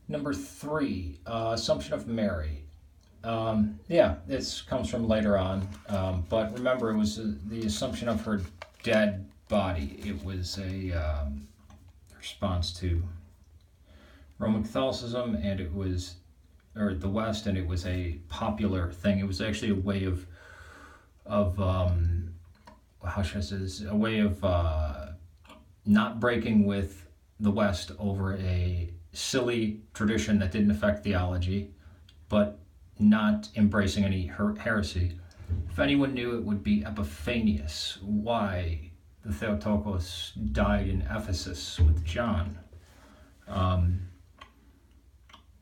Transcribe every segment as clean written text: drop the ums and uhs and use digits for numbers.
Number 3, Assumption of Mary. Yeah, this comes from later on, but remember it was the assumption of her dead body. It was a response to Roman Catholicism, and it was, or the West, and it was a popular thing. It was actually a way of how should I say this? A way of not breaking with the West over a silly tradition that didn't affect theology, but not embracing any heresy. If anyone knew, it would be Epiphanius. Why the Theotokos died in Ephesus with John.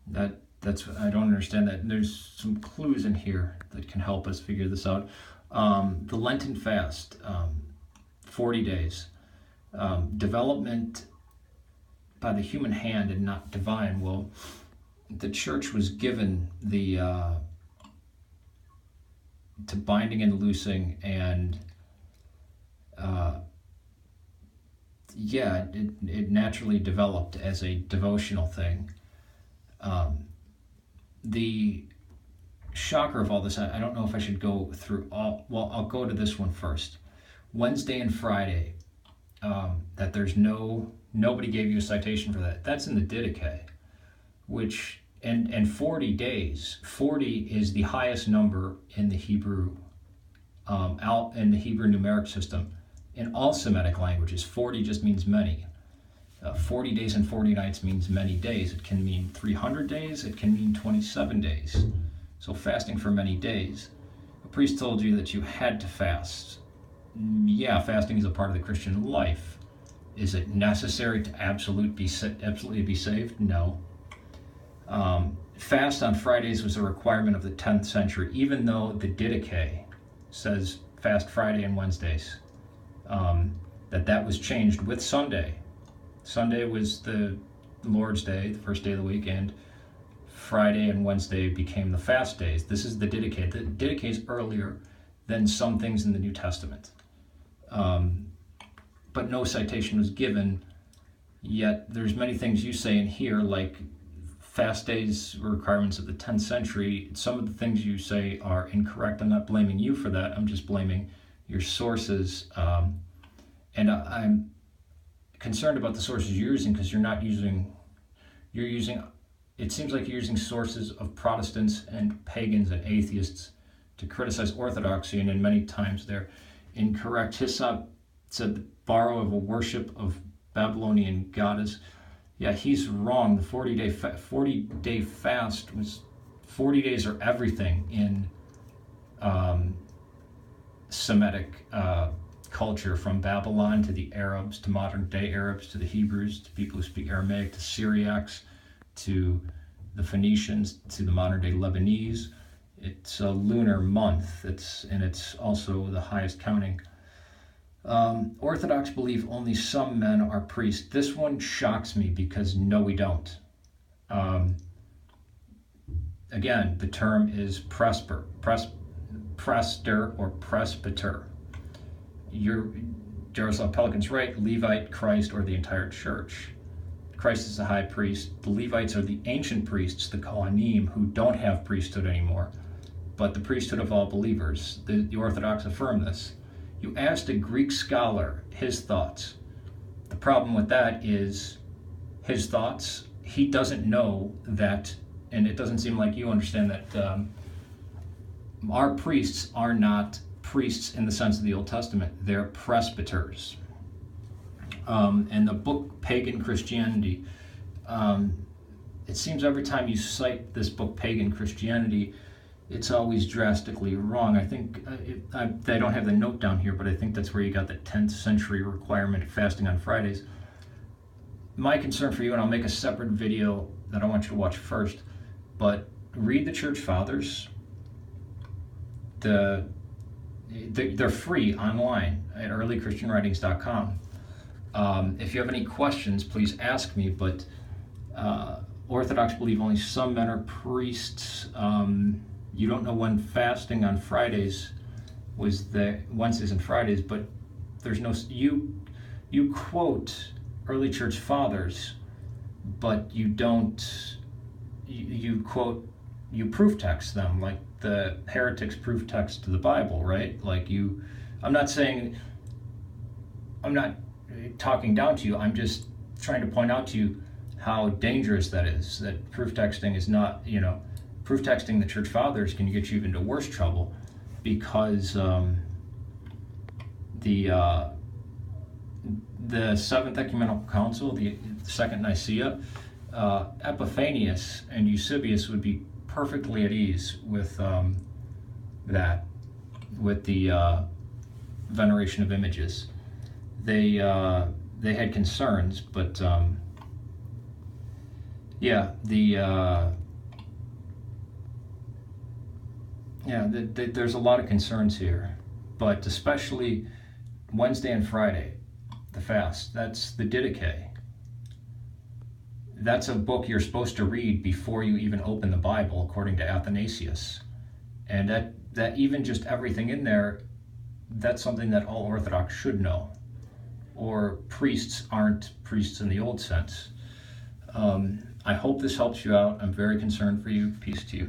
That's I don't understand that. There's some clues in here that can help us figure this out. The Lenten fast, 40 days. Development by the human hand and not divine. Well, the church was given the to binding and loosing, and it naturally developed as a devotional thing. The shocker of all this, I don't know if I should go through all. Well, I'll go to this one first. Wednesday and Friday, that there's nobody gave you a citation for that. That's in the Didache, which and 40 days. 40 is the highest number in the Hebrew, in the Hebrew numeric system. In all Semitic languages, 40 just means many. 40 days and 40 nights means many days. It can mean 300 days. It can mean 27 days. So fasting for many days. A priest told you that you had to fast. Yeah, fasting is a part of the Christian life. Is it necessary to absolutely be saved? No. Fast on Fridays was a requirement of the 10th century, even though the Didache says fast Friday and Wednesdays. That was changed with Sunday. Sunday was the Lord's Day, the first day of the week, and Friday and Wednesday became the fast days. This is the Didache. The Didache is earlier than some things in the New Testament. But no citation was given, yet there's many things you say in here, like fast days were requirements of the 10th century. Some of the things you say are incorrect. I'm not blaming you for that. I'm just blaming your sources. And I'm concerned about the sources you're using, because it seems like you're using sources of Protestants and pagans and atheists to criticize orthodoxy, and in many times they're incorrect. Hyssop said the borrow of a worship of Babylonian goddess. Yeah, he's wrong. The 40-day fast was 40 days or everything in Semitic culture, from Babylon to the Arabs, to modern day Arabs, to the Hebrews, to people who speak Aramaic, to Syriacs, to the Phoenicians, to the modern day Lebanese. It's a lunar month. It's also the highest counting. Orthodox believe only some men are priests. This one shocks me, because no, we don't. Again, the term is prester or presbyter. Jaroslav Pelikan's right, Levite, Christ, or the entire church. Christ is the high priest. The Levites are the ancient priests, the Kohanim, who don't have priesthood anymore, but the priesthood of all believers. The Orthodox affirm this. You asked a Greek scholar his thoughts. The problem with that is his thoughts, he doesn't know that, and it doesn't seem like you understand that our priests are not priests in the sense of the Old Testament. They're presbyters. And the book Pagan Christianity, it seems every time you cite this book Pagan Christianity, it's always drastically wrong. I think, I don't have the note down here, but I think that's where you got the 10th century requirement of fasting on Fridays. My concern for you, and I'll make a separate video that I want you to watch first, but read the Church Fathers. They're free online at earlychristianwritings.com. If you have any questions, please ask me, but Orthodox believe only some men are priests. You don't know when fasting on Fridays was the Wednesdays and Fridays, but there's no, you quote early church fathers, but you don't you proof text them like the heretics proof text to the Bible, right? Like I'm not talking down to you. I'm just trying to point out to you how dangerous that is. That proof texting is not, proof texting the church fathers can get you into worse trouble, because the Seventh Ecumenical Council, the Second Nicaea, Epiphanius and Eusebius would be perfectly at ease with that, with the veneration of images. They had concerns, but there's a lot of concerns here, but especially Wednesday and Friday, the fast. That's the Didache. That's a book you're supposed to read before you even open the Bible, according to Athanasius. And that even just everything in there, that's something that all Orthodox should know. Or priests aren't priests in the old sense. I hope this helps you out. I'm very concerned for you. Peace to you.